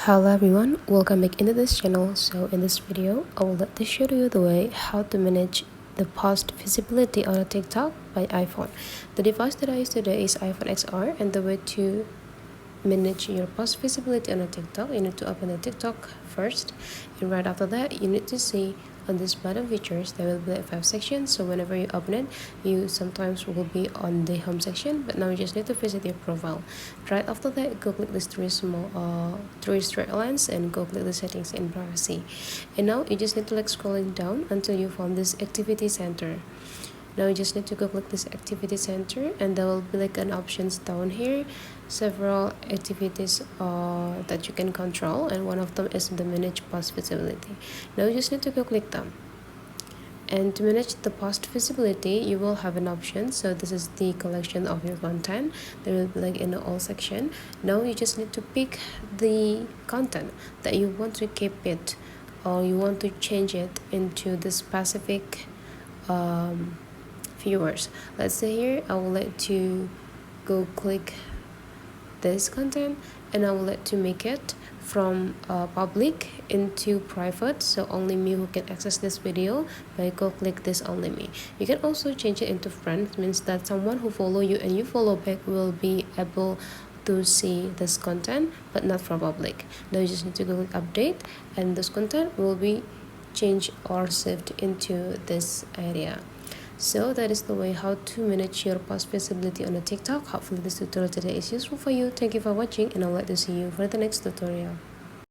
Hello everyone, welcome back into this channel. So in this video I will let to show you the way how to manage the post visibility on a TikTok by iPhone. The device that I use today is iPhone XR, and the way to manage your post visibility on a TikTok, you need to open the TikTok first, and right after that you need to see on this bottom features there will be like 5 sections. So whenever you open it, you sometimes will be on the home section, but now you just need to visit your profile. Right after that, go click this three straight lines and go click the settings and privacy, and now you just need to like scrolling down until you found this activity center. Now you just need to go click this activity center, and there will be like an options down here, several activities that you can control, and one of them is the manage post visibility. Now you just need to go click them. And to manage the post visibility, you will have an option. So this is the collection of your content. There will be like in the all section. Now you just need to pick the content that you want to keep it, or you want to change it into the specific viewers. Let's say here I will let to go click this content, and I will let to make it from public into private, so only me who can access this video. By go click this only me. You can also change it into friends, means that someone who follow you and you follow back will be able to see this content, but not for public. Now you just need to go click update, and this content will be changed or saved into this area. So that is the way how to manage your post visibility on a TikTok. Hopefully this tutorial today is useful for you. Thank you for watching, and I'd like to see you for the next tutorial.